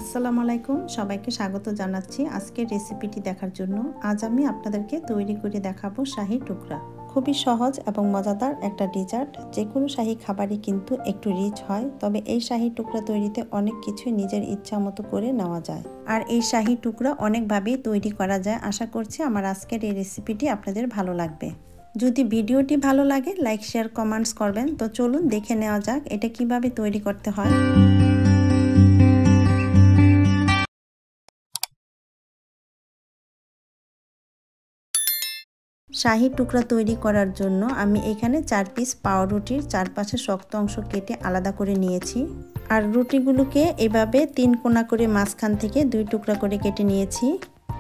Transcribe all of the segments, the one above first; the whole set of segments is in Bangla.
আসসালামু আলাইকুম সবাইকে স্বাগত জানাচ্ছি আজকের রেসিপিটি দেখার জন্য। আজ আমি আপনাদেরকে তৈরি করে দেখাবো শাহি টুকরা। খুবই সহজ এবং মজাদার একটা ডেজার্ট। যে কোনো শাহি খাবারই কিন্তু একটু রিচ হয়, তবে এই শাহি টুকরা তৈরিতে অনেক কিছু নিজের ইচ্ছা মতো করে নেওয়া যায়। আর এই শাহি টুকরা অনেকভাবেই তৈরি করা যায়। আশা করছি আমার আজকের এই রেসিপিটি আপনাদের ভালো লাগবে। যদি ভিডিওটি ভালো লাগে লাইক শেয়ার কমেন্টস করবেন। তো চলুন দেখে নেওয়া যাক এটা কিভাবে তৈরি করতে হয়। শাহি টুকরা তৈরি করার জন্য আমি এখানে 4 পিস পাউরুটির চারপাশে শক্ত অংশ কেটে আলাদা করে নিয়েছি। আর রুটিগুলোকে এভাবে 3 কোনা করে মাঝখান থেকে 2 টুকরা করে কেটে নিয়েছি।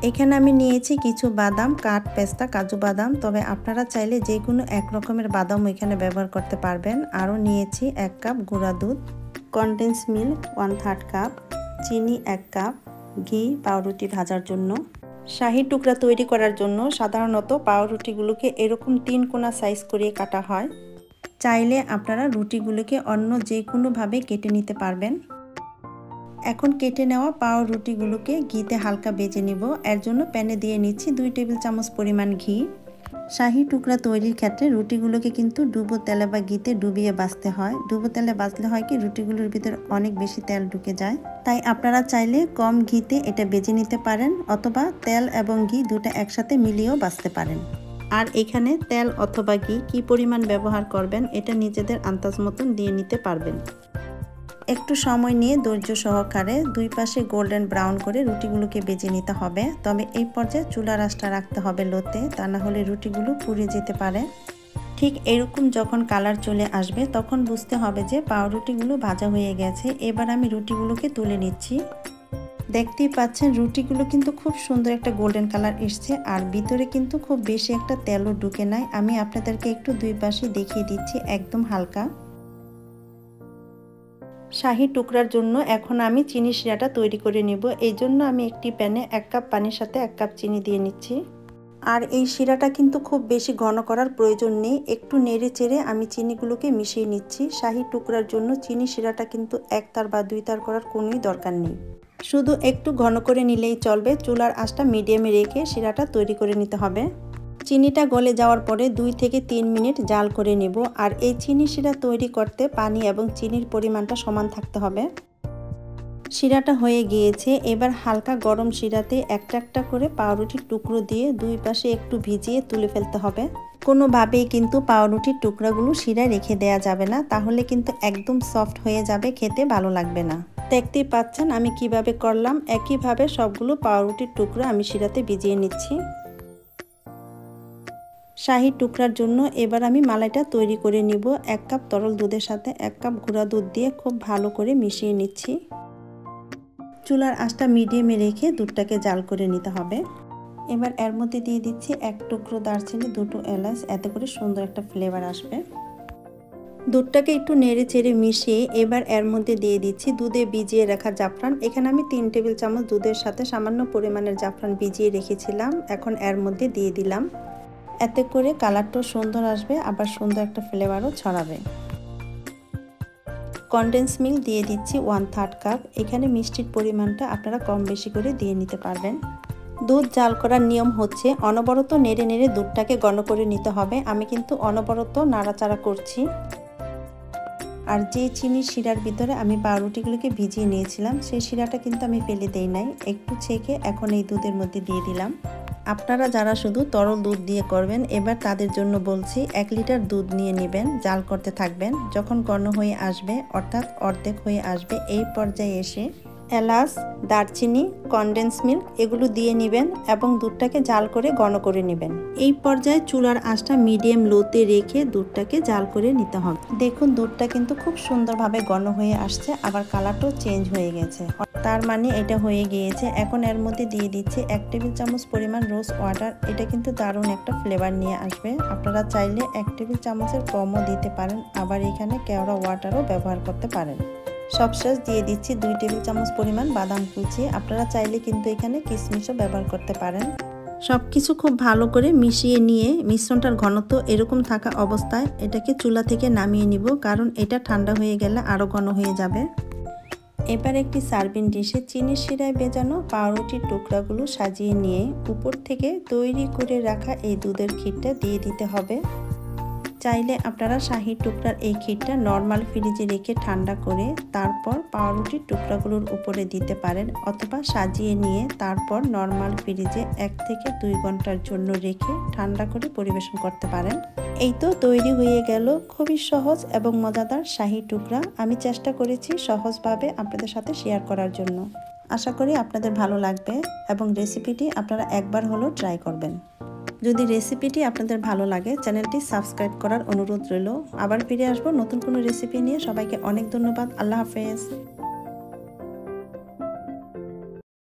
এখানে আমি নিয়েছি কিছু বাদাম, কাঠ পেস্তা, কাজু বাদাম, তবে আপনারা চাইলে যে কোনো এক রকমের বাদাম এখানে ব্যবহার করতে পারবেন। আরও নিয়েছি 1 কাপ গুঁড়া দুধ, কনডেন্স মিল্ক 1/3 কাপ, চিনি 1 কাপ, ঘি পাউরুটি ভাজার জন্য। শাহি টুকরা তৈরি করার জন্য সাধারণত পাউরুটিগুলোকে এরকম 3 কোনা সাইজ করে কাটা হয়। চাইলে আপনারা রুটিগুলোকে অন্য যে কোনোভাবে কেটে নিতে পারবেন। এখন কেটে নেওয়া পাউরুটিগুলোকে ঘিতে হালকা ভেজে নিব। এর জন্য প্যানে দিয়ে নিচ্ছি 2 টেবিল চামচ পরিমাণ ঘি। শাহি টুকরা তৈরির ক্ষেত্রে রুটিগুলোকে কিন্তু ডুবো তেলে বা ঘিতে ডুবিয়ে ভাজতে হয়। ডুবো তেলে ভাজলে হয় কি রুটিগুলোর ভিতরে অনেক বেশি তেল ঢুকে যায়। তাই আপনারা চাইলে কম ঘিতে এটা ভেজে নিতে পারেন, অথবা তেল এবং ঘি দুটো একসাথে মিলিয়েও ভাজতে পারেন। আর এখানে তেল অথবা ঘি কী পরিমাণ ব্যবহার করবেন এটা নিজেদের আন্দাজ মতন দিয়ে নিতে পারবেন। একটু সময় নিয়ে ধৈর্য সহকারে দুই পাশে গোল্ডেন ব্রাউন করে রুটিগুলোকে ভেজে নিতে হবে। তবে এই পর্যায়ে চুলার আঁচটা রাখতে হবে লোতে, তা না হলে রুটিগুলো পুড়ে যেতে পারে। ঠিক এরকম যখন কালার চলে আসবে তখন বুঝতে হবে যে পাউরুটিগুলো ভাজা হয়ে গেছে। এবার আমি রুটিগুলোকে তুলে নিচ্ছি। দেখতেই পাচ্ছেন রুটিগুলো কিন্তু খুব সুন্দর একটা গোল্ডেন কালার এসছে, আর ভিতরে কিন্তু খুব বেশি একটা তেলও ঢুকে নাই। আমি আপনাদেরকে একটু দুই পাশে দেখিয়ে দিচ্ছি, একদম হালকা। শাহি টুকরার জন্য এখন আমি চিনি শিরাটা তৈরি করে নেব। এই জন্য আমি একটি প্যানে 1 কাপ পানির সাথে 1 কাপ চিনি দিয়ে নিচ্ছি। আর এই শিরাটা কিন্তু খুব বেশি ঘন করার প্রয়োজন নেই, একটু নেড়ে চেড়ে আমি চিনিগুলোকে মিশিয়ে নিচ্ছি। শাহি টুকরার জন্য চিনি শিরাটা কিন্তু 1 তার বা 2 তার করার কোনোই দরকার নেই, শুধু একটু ঘন করে নিলেই চলবে। চুলার আঁচটা মিডিয়ামে রেখে শিরাটা তৈরি করে নিতে হবে। চিনিটা গলে যাওয়ার পরে 2 থেকে 3 মিনিট জাল করে নেব। আর এই চিনি শিরা তৈরি করতে পানি এবং চিনির পরিমাণটা সমান থাকতে হবে। শিরাটা হয়ে গিয়েছে। এবার হালকা গরম শিরাতে একটা একটা করে পাউরুটির টুকরো দিয়ে দুই পাশে একটু ভিজিয়ে তুলে ফেলতে হবে। কোনোভাবেই কিন্তু পাউরুটির টুকরাগুলো শিরায় রেখে দেওয়া যাবে না, তাহলে কিন্তু একদম সফট হয়ে যাবে, খেতে ভালো লাগবে না। দেখতেই পাচ্ছেন আমি কিভাবে করলাম। একইভাবে সবগুলো পাউরুটির টুকরো আমি শিরাতে ভিজিয়ে নিচ্ছি। শাহি টুকরার জন্য এবার আমি মালাইটা তৈরি করে নিব। 1 কাপ তরল দুধের সাথে 1 কাপ গুঁড়া দুধ দিয়ে খুব ভালো করে মিশিয়ে নিচ্ছি। চুলার আঁচটা মিডিয়ামে রেখে দুধটাকে জাল করে নিতে হবে। এবার এর মধ্যে দিয়ে দিচ্ছি 1 টুকরো দারচিনি, 2টো এলাচ, এতে করে সুন্দর একটা ফ্লেভার আসবে। দুধটাকে একটু নেড়ে চেড়ে মিশিয়ে এবার এর মধ্যে দিয়ে দিচ্ছি দুধে ভিজিয়ে রাখা জাফরান। এখানে আমি 3 টেবিল চামচ দুধের সাথে সামান্য পরিমাণের জাফরান ভিজিয়ে রেখেছিলাম, এখন এর মধ্যে দিয়ে দিলাম। এতে করে কালারটাও সুন্দর আসবে, আবার সুন্দর একটা ফ্লেভারও ছড়াবে। কনডেন্স মিল্ক দিয়ে দিচ্ছি 1/3 কাপ। এখানে মিষ্টির পরিমাণটা আপনারা কম বেশি করে দিয়ে নিতে পারবেন। দুধ জাল করার নিয়ম হচ্ছে অনবরত নেড়ে নেড়ে দুধটাকে ঘন করে নিতে হবে। আমি কিন্তু অনবরত নাড়াচাড়া করছি। আর যে চিনির শিরার ভিতরে আমি পাউরুটিগুলোকে ভিজিয়ে নিয়েছিলাম সেই শিরাটা কিন্তু আমি ফেলে দেই নাই, একটু ছেঁকে এখন এই দুধের মধ্যে দিয়ে দিলাম। আপনারা যারা শুধু তরল দুধ দিয়ে করবেন এবার তাদের জন্য বলছি 1 লিটার দুধ নিয়ে নেবেন, জাল করতে থাকবেন। যখন ঘন হয়ে আসবে অর্থাৎ অর্ধেক হয়ে আসবে এই পর্যায়ে এসে এলাচ, দারচিনি, কনডেন্স মিল্ক এগুলো দিয়ে নেবেন এবং দুধটাকে জাল করে ঘন করে নেবেন। এই পর্যায়ে চুলার আঁচটা মিডিয়াম লোতে রেখে দুধটাকে জাল করে নিতে হবে। দেখুন দুধটা কিন্তু খুব সুন্দরভাবে ঘন হয়ে আসছে, আবার কালারটাও চেঞ্জ হয়ে গেছে, তার মানে এটা হয়ে গিয়েছে। এখন এর মধ্যে দিয়ে দিচ্ছি 1 টেবিল চামচ পরিমাণ রোজ ওয়াটার। এটা কিন্তু দারুণ একটা ফ্লেভার নিয়ে আসবে। আপনারা চাইলে 1 টেবিল চামচের কমও দিতে পারেন, আবার এখানে কেওড়া ওয়াটারও ব্যবহার করতে পারেন। সবশেষ দিয়ে দিচ্ছি 2 টেবিল চামচ পরিমাণ বাদাম কুচি। আপনারা চাইলে কিন্তু এখানে কিশমিশও ব্যবহার করতে পারেন। সবকিছু খুব ভালো করে মিশিয়ে নিয়ে মিশ্রণটার ঘনত্ব এরকম থাকা অবস্থায় এটাকে চুলা থেকে নামিয়ে নিব, কারণ এটা ঠান্ডা হয়ে গেলে আরও ঘন হয়ে যাবে। এবার একটি সার্ভিং ডিশে চিনির শিরায় ভেজানো পাউরুটির টুকরাগুলো সাজিয়ে নিয়ে উপর থেকে তৈরি করে রাখা এই দুধের ক্ষীরটা দিয়ে দিতে হবে। চাইলে আপনারা শাহি টুকরার এই ক্ষীরটা নর্মাল ফ্রিজে রেখে ঠান্ডা করে তারপর পাউরুটির টুকরাগুলোর উপরে দিতে পারেন, অথবা সাজিয়ে নিয়ে তারপর নর্মাল ফ্রিজে 1 থেকে 2 ঘন্টার জন্য রেখে ঠান্ডা করে পরিবেশন করতে পারেন। এই তো তৈরি হয়ে গেল খুবই সহজ এবং মজাদার শাহি টুকরা। আমি চেষ্টা করেছি সহজভাবে আপনাদের সাথে শেয়ার করার জন্য। আশা করি আপনাদের ভালো লাগবে এবং রেসিপিটি আপনারা একবার হলেও ট্রাই করবেন। যদি রেসিপিটি আপনাদের ভালো লাগে চ্যানেলটি সাবস্ক্রাইব করার অনুরোধ রইল। আবার ফিরে আসবো নতুন কোনো রেসিপি নিয়ে। সবাইকে অনেক ধন্যবাদ। আল্লাহ হাফেজ।